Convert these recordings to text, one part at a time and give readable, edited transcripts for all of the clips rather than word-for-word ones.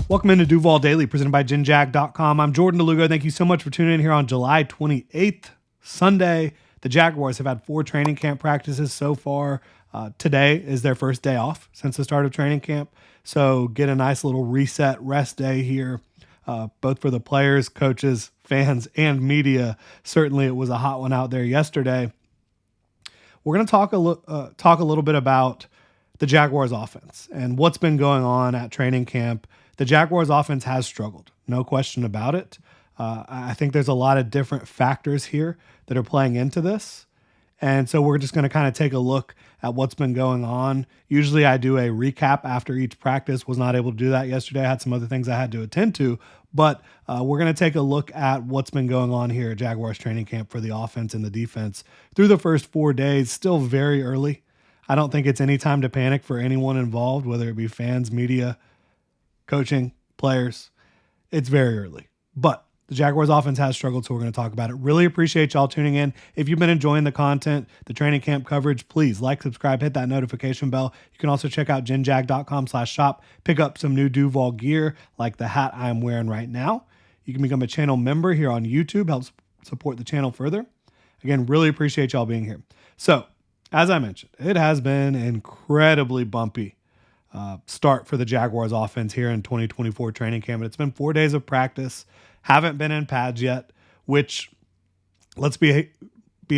Welcome into Duval Daily, presented by GenJag.com. I'm Jordan DeLugo. Thank you so much for tuning in here on July 28th, Sunday. The Jaguars have had 4 training camp practices so far. Today is their first day off since the start of training camp. So get a nice little reset rest day here, both for the players, coaches, fans, and media. Certainly it was a hot one out there yesterday. We're going to talk a little bit about the Jaguars offense and what's been going on at training camp. The Jaguars offense has struggled, no question about it. I think there's a lot of different factors here that are playing into this. And so we're just going to kind of take a look at what's been going on. Usually I do a recap after each practice. Was not able to do that yesterday. I had some other things I had to attend to. But we're going to take a look at what's been going on here at Jaguars training camp for the offense and the defense through the first 4 days. Still very early. I don't think it's any time to panic for anyone involved, whether it be fans, media, coaching, players. It's very early. But the Jaguars offense has struggled, so we're going to talk about it. Really appreciate y'all tuning in. If you've been enjoying the content, the training camp coverage, please like, subscribe, hit that notification bell. You can also check out genjag.com/shop, pick up some new Duval gear like the hat I'm wearing right now. You can become a channel member here on YouTube, helps support the channel further. Again, really appreciate y'all being here. So, as I mentioned, it has been incredibly bumpy start for the Jaguars offense here in 2024 training camp. It's been 4 days of practice, haven't been in pads yet, which, let's be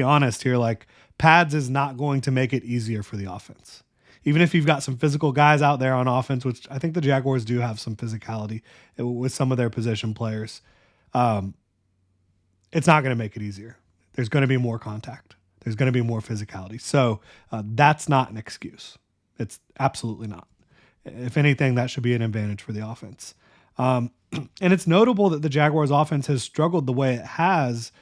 honest here, like pads is not going to make it easier for the offense. Even if you've got some physical guys out there on offense, which I think the Jaguars do have some physicality with some of their position players, it's not going to make it easier. There's going to be more contact. There's going to be more physicality. So that's not an excuse. It's absolutely not. If anything, that should be an advantage for the offense. And it's notable that the Jaguars offense has struggled the way it has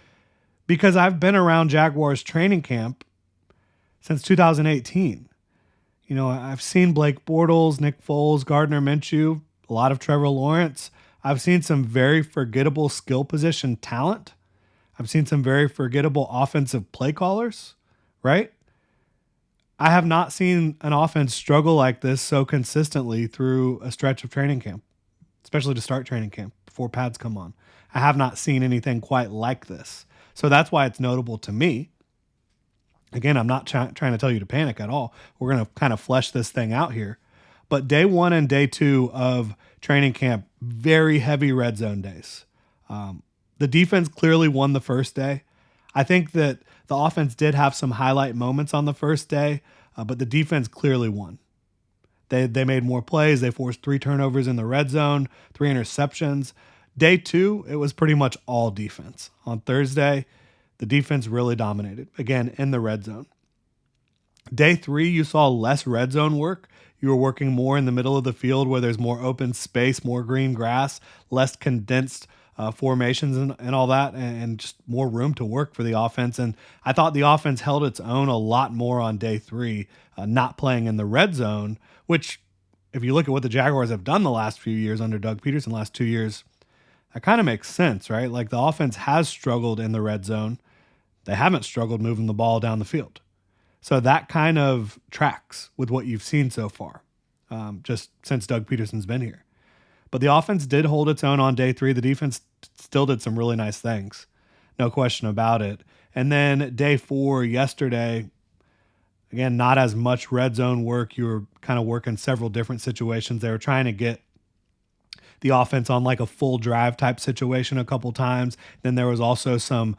because I've been around Jaguars training camp since 2018. You know, I've seen Blake Bortles, Nick Foles, Gardner Minshew, a lot of Trevor Lawrence. I've seen some very forgettable skill position talent. I've seen some very forgettable offensive play callers, right? I have not seen an offense struggle like this so consistently through a stretch of training camp, especially to start training camp before pads come on. I have not seen anything quite like this. So that's why it's notable to me. Again, I'm not trying to tell you to panic at all. We're going to kind of flesh this thing out here. But day 1 and day 2 of training camp, very heavy red zone days. The defense clearly won the first day. I think that the offense did have some highlight moments on the first day, but the defense clearly won. They made more plays. They forced 3 turnovers in the red zone, 3 interceptions. Day 2, it was pretty much all defense. On Thursday, the defense really dominated, again, in the red zone. Day 3, you saw less red zone work. You were working more in the middle of the field where there's more open space, more green grass, less condensed formations and all that, and just more room to work for the offense. And I thought the offense held its own a lot more on day 3, not playing in the red zone, which if you look at what the Jaguars have done the last few years under Doug Peterson, last 2 years, that kind of makes sense, right? Like the offense has struggled in the red zone. They haven't struggled moving the ball down the field. So that kind of tracks with what you've seen so far, just since Doug Peterson's been here. But the offense did hold its own on day 3. The defense still did some really nice things. No question about it. And then day 4 yesterday, again, not as much red zone work. You were kind of working several different situations. They were trying to get the offense on like a full drive type situation a couple times. Then there was also some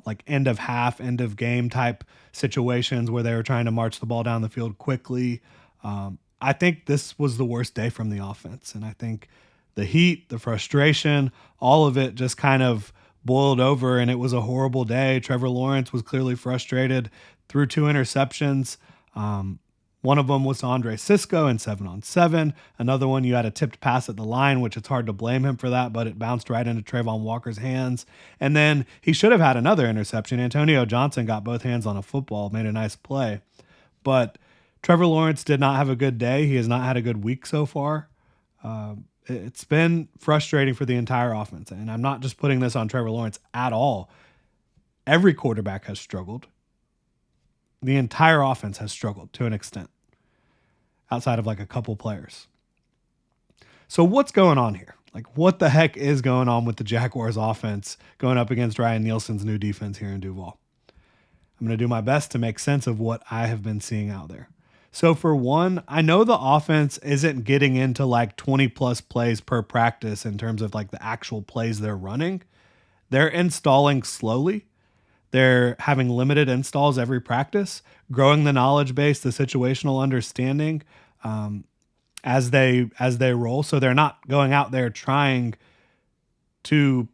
like end of half, end of game type situations where they were trying to march the ball down the field quickly. I think this was the worst day from the offense. And I think the heat, the frustration, all of it just kind of boiled over, and it was a horrible day. Trevor Lawrence was clearly frustrated, threw 2 interceptions. One of them was to Andre Sisco in 7-on-7. Another one, you had a tipped pass at the line, which it's hard to blame him for that, but it bounced right into Trayvon Walker's hands. And then he should have had another interception. Antonio Johnson got both hands on a football, made a nice play. But Trevor Lawrence did not have a good day. He has not had a good week so far. It's been frustrating for the entire offense. And I'm not just putting this on Trevor Lawrence at all. Every quarterback has struggled. The entire offense has struggled to an extent, outside of like a couple players. So what's going on here? Like, what the heck is going on with the Jaguars offense going up against Ryan Nielsen's new defense here in Duval? I'm going to do my best to make sense of what I have been seeing out there. So for one, I know the offense isn't getting into like 20 plus plays per practice in terms of like the actual plays they're running. They're installing slowly. They're having limited installs every practice, growing the knowledge base, the situational understanding as they roll. So they're not going out there trying to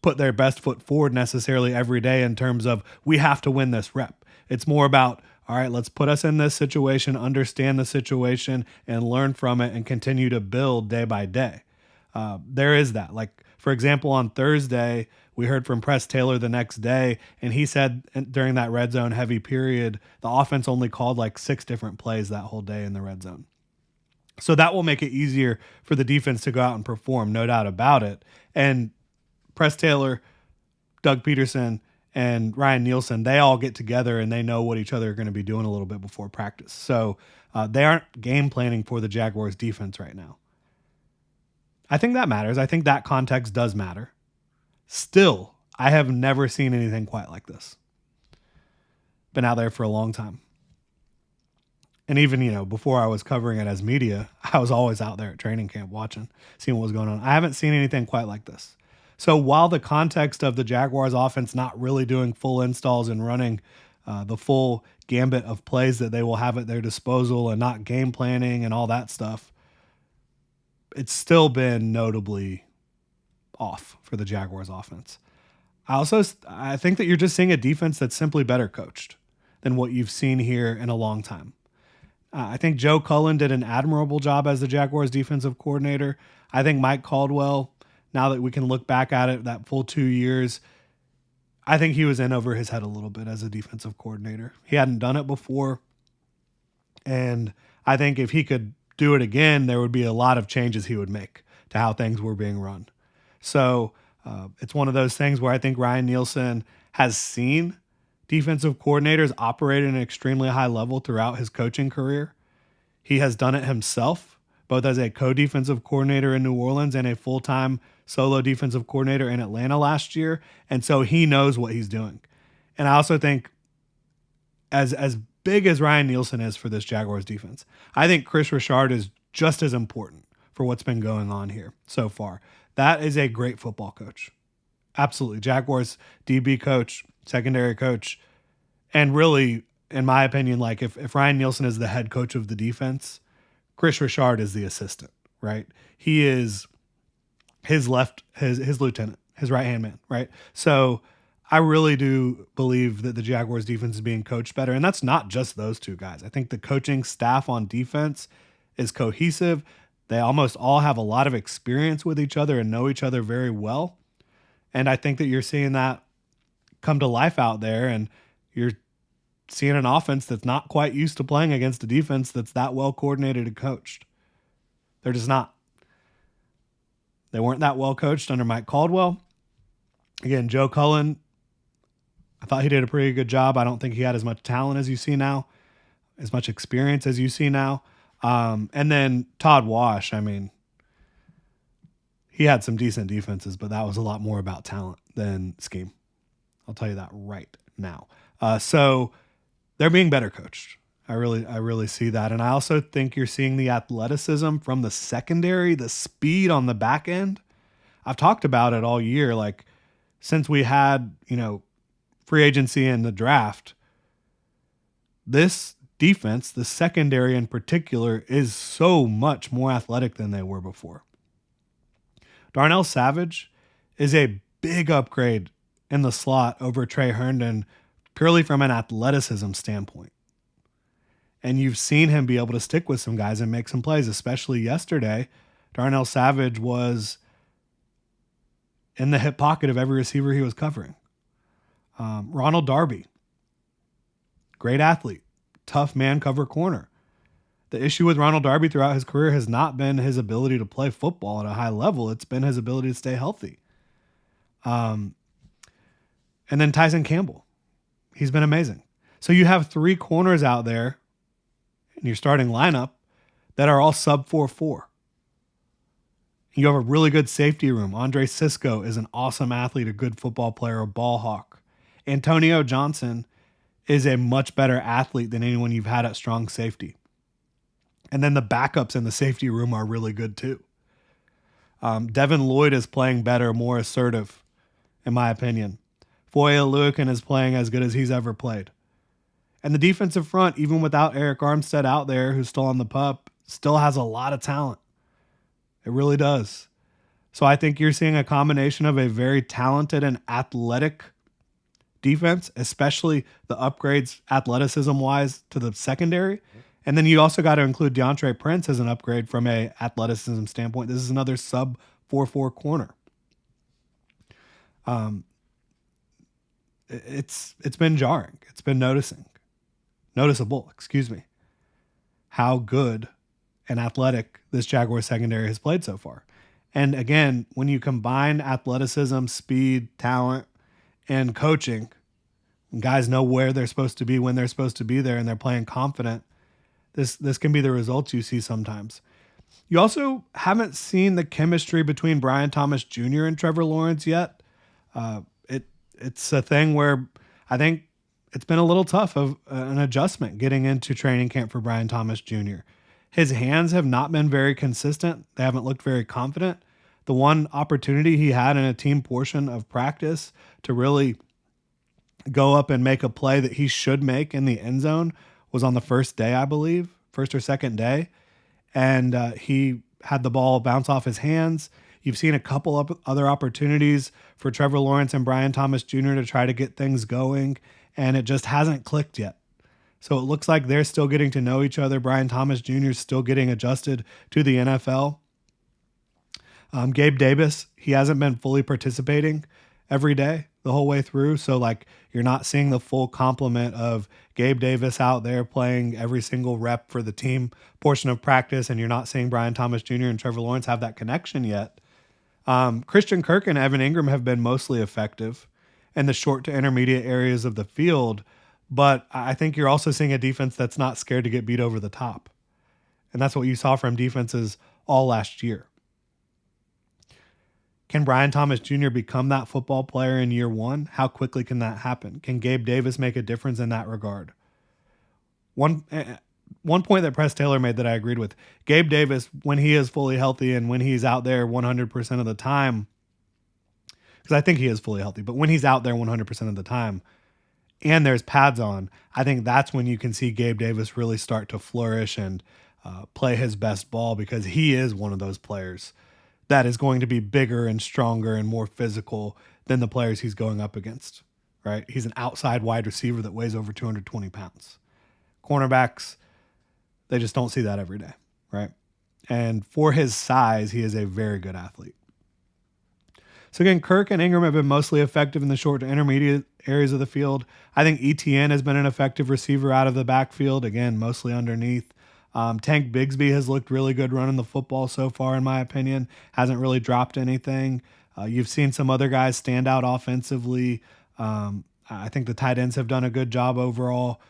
put their best foot forward necessarily every day in terms of we have to win this rep. It's more about, all right, let's put us in this situation, understand the situation, and learn from it and continue to build day by day. There is that. Like, for example, on Thursday, we heard from Press Taylor the next day, and he said during that red zone heavy period, the offense only called like 6 different plays that whole day in the red zone. So that will make it easier for the defense to go out and perform, no doubt about it. And Press Taylor, Doug Peterson, and Ryan Nielsen, they all get together and they know what each other are going to be doing a little bit before practice. So they aren't game planning for the Jaguars defense right now. I think that matters. I think that context does matter. Still, I have never seen anything quite like this. Been out there for a long time. And even, before I was covering it as media, I was always out there at training camp watching, seeing what was going on. I haven't seen anything quite like this. So while the context of the Jaguars offense not really doing full installs and running the full gambit of plays that they will have at their disposal and not game planning and all that stuff, it's still been notably off for the Jaguars offense. I think that you're just seeing a defense that's simply better coached than what you've seen here in a long time. I think Joe Cullen did an admirable job as the Jaguars defensive coordinator. I think Mike Caldwell, now that we can look back at it, that full 2 years, I think he was in over his head a little bit as a defensive coordinator. He hadn't done it before. And I think if he could do it again, there would be a lot of changes he would make to how things were being run. So it's one of those things where I think Ryan Nielsen has seen defensive coordinators operate at an extremely high level throughout his coaching career. He has done it himself, both as a co-defensive coordinator in New Orleans and a full-time solo defensive coordinator in Atlanta last year. And so he knows what he's doing. And I also think as big as Ryan Nielsen is for this Jaguars defense, I think Chris Richard is just as important for what's been going on here so far. That is a great football coach. Absolutely. Jaguars DB coach, secondary coach, and really, in my opinion, like if Ryan Nielsen is the head coach of the defense, Chris Richard is the assistant, right? He is his lieutenant, his right-hand man, right? So I really do believe that the Jaguars defense is being coached better. And that's not just those two guys. I think the coaching staff on defense is cohesive. They almost all have a lot of experience with each other and know each other very well. And I think that you're seeing that come to life out there, and you're seeing an offense that's not quite used to playing against a defense that's that well coordinated and coached. They're just not. They weren't that well coached under Mike Caldwell. Again, Joe Cullen, I thought he did a pretty good job. I don't think he had as much talent as you see now, as much experience as you see now. And then Todd Wash, I mean, he had some decent defenses, but that was a lot more about talent than scheme. I'll tell you that right now. So they're being better coached. I really see that. And I also think you're seeing the athleticism from the secondary, the speed on the back end. I've talked about it all year. Like, since we had, free agency and the draft, this defense, the secondary in particular, is so much more athletic than they were before. Darnell Savage is a big upgrade in the slot over Trey Herndon purely from an athleticism standpoint. And you've seen him be able to stick with some guys and make some plays, especially yesterday. Darnell Savage was in the hip pocket of every receiver he was covering. Ronald Darby, great athlete, tough man cover corner. The issue with Ronald Darby throughout his career has not been his ability to play football at a high level. It's been his ability to stay healthy. And then Tyson Campbell, he's been amazing. So you have 3 corners out there in your starting lineup that are all sub 4.4. You have a really good safety room. Andre Cisco is an awesome athlete, a good football player, a ball hawk. Antonio Johnson is a much better athlete than anyone you've had at strong safety. And then the backups in the safety room are really good too. Devin Lloyd is playing better, more assertive, in my opinion. Foye Oluokun is playing as good as he's ever played. And the defensive front, even without Eric Armstead out there, who's still on the pup, still has a lot of talent. It really does. So I think you're seeing a combination of a very talented and athletic defense, especially the upgrades athleticism-wise to the secondary. And then you also got to include DeAndre Prince as an upgrade from a athleticism standpoint. This is another sub 4-4 corner. It's been jarring. It's been noticeable, how good and athletic this Jaguars secondary has played so far. And again, when you combine athleticism, speed, talent, and coaching, guys know where they're supposed to be when they're supposed to be there, and they're playing confident. This can be the results you see sometimes. You also haven't seen the chemistry between Brian Thomas Jr. and Trevor Lawrence yet. It's a thing where I think it's been a little tough of an adjustment getting into training camp for Brian Thomas Jr. His hands have not been very consistent. They haven't looked very confident. The one opportunity he had in a team portion of practice to really go up and make a play that he should make in the end zone was on the first day, I believe, first or second day. And he had the ball bounce off his hands. You've seen a couple of other opportunities for Trevor Lawrence and Brian Thomas Jr. to try to get things going, and it just hasn't clicked yet. So it looks like they're still getting to know each other. Brian Thomas Jr. is still getting adjusted to the NFL. Gabe Davis, he hasn't been fully participating every day the whole way through. So like you're not seeing the full complement of Gabe Davis out there playing every single rep for the team portion of practice. And you're not seeing Brian Thomas Jr. and Trevor Lawrence have that connection yet. Christian Kirk and Evan Ingram have been mostly effective in the short to intermediate areas of the field. But I think you're also seeing a defense that's not scared to get beat over the top. And that's what you saw from defenses all last year. Can Brian Thomas Jr. become that football player in year one? How quickly can that happen? Can Gabe Davis make a difference in that regard? One point that Press Taylor made that I agreed with, Gabe Davis, when he is fully healthy and when he's out there 100% of the time, because I think he is fully healthy, but when he's out there 100% of the time and there's pads on, I think that's when you can see Gabe Davis really start to flourish and play his best ball, because he is one of those players that is going to be bigger and stronger and more physical than the players he's going up against, right? He's an outside wide receiver that weighs over 220 pounds. Cornerbacks, they just don't see that every day, right? And for his size, he is a very good athlete. So again, Kirk and Ingram have been mostly effective in the short to intermediate areas of the field. I think ETN has been an effective receiver out of the backfield, again, mostly underneath. Tank Bigsby has looked really good running the football so far, in my opinion. Hasn't really dropped anything. You've seen some other guys stand out offensively. I think the tight ends have done a good job overall.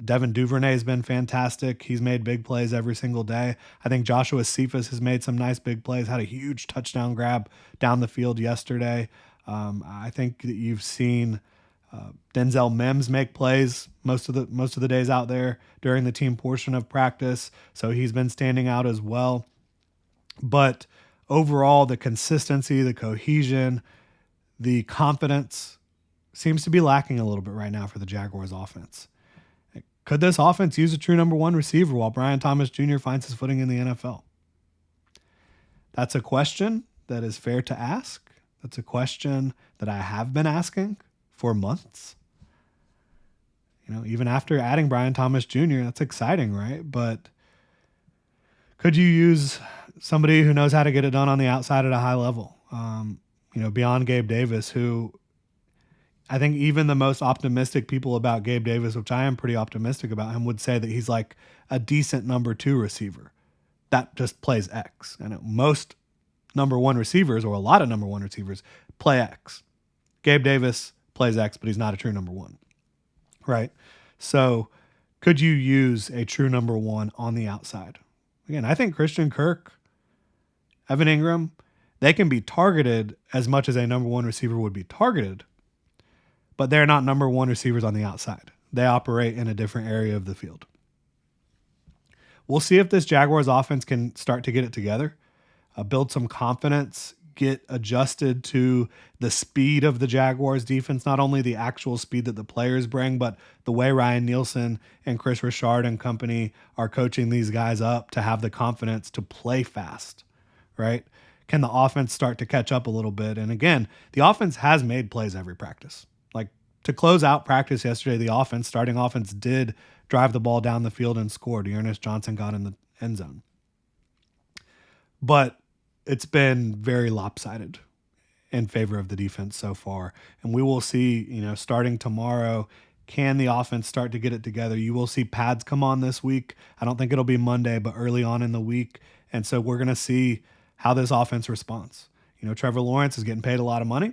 Devin Duvernay has been fantastic. He's made big plays every single day. I think Joshua Cephas has made some nice big plays, had a huge touchdown grab down the field yesterday. I think that you've seen Denzel Mims make plays most of the days out there during the team portion of practice. So he's been standing out as well. But overall, the consistency, the cohesion, the confidence seems to be lacking a little bit right now for the Jaguars offense. Could this offense use a true number one receiver while Brian Thomas Jr. finds his footing in the NFL? That's a question that is fair to ask. That's a question that I have been asking for months. Even after adding Brian Thomas Jr., that's exciting, right? But could you use somebody who knows how to get it done on the outside at a high level? Beyond Gabe Davis, who I think even the most optimistic people about Gabe Davis, which I am pretty optimistic about him, would say that he's like a decent number two receiver that just plays X. And most number one receivers, or a lot of number one receivers, play X. Gabe Davis plays X, but he's not a true number one, right? So could you use a true number one on the outside? Again, I think Christian Kirk, Evan Ingram, They can be targeted as much as a number one receiver would be targeted, but they're not number one receivers on the outside. They operate in a different area of the field. We'll see if this Jaguars offense can start to get it together, build some confidence, get adjusted to the speed of the Jaguars defense, not only the actual speed that the players bring, but the way Ryan Nielsen and Chris Richard and company are coaching these guys up to have the confidence to play fast, right? Can the offense start to catch up a little bit? And again, the offense has made plays every practice. Like to close out practice yesterday, the starting offense did drive the ball down the field and scored. Ernest Johnson got in the end zone. But it's been very lopsided in favor of the defense so far. And we will see, starting tomorrow, can the offense start to get it together? You will see pads come on this week. I don't think it'll be Monday, but early on in the week. And so we're going to see how this offense responds. Trevor Lawrence is getting paid a lot of money,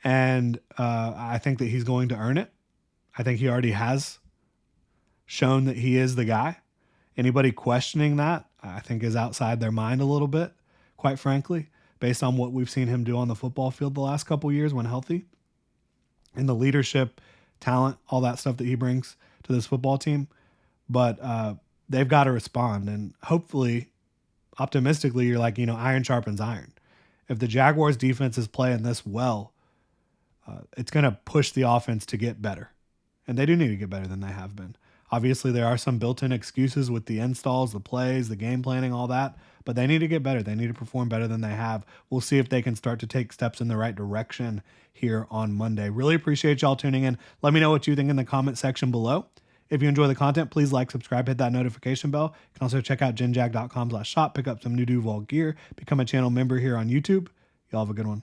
and I think that he's going to earn it. I think he already has shown that he is the guy. Anybody questioning that, I think, is outside their mind a little bit, quite frankly, based on what we've seen him do on the football field the last couple of years when healthy, and the leadership, talent, all that stuff that he brings to this football team. But they've got to respond, and hopefully, optimistically, you're like, iron sharpens iron. If the Jaguars defense is playing this well, it's going to push the offense to get better. And they do need to get better than they have been. Obviously, there are some built-in excuses with the installs, the plays, the game planning, all that, but they need to get better. They need to perform better than they have. We'll see if they can start to take steps in the right direction here on Monday. Really appreciate y'all tuning in. Let me know what you think in the comment section below. If you enjoy the content, please like, subscribe, hit that notification bell. You can also check out genjag.com/shop, pick up some new Duval gear, become a channel member here on YouTube. Y'all have a good one.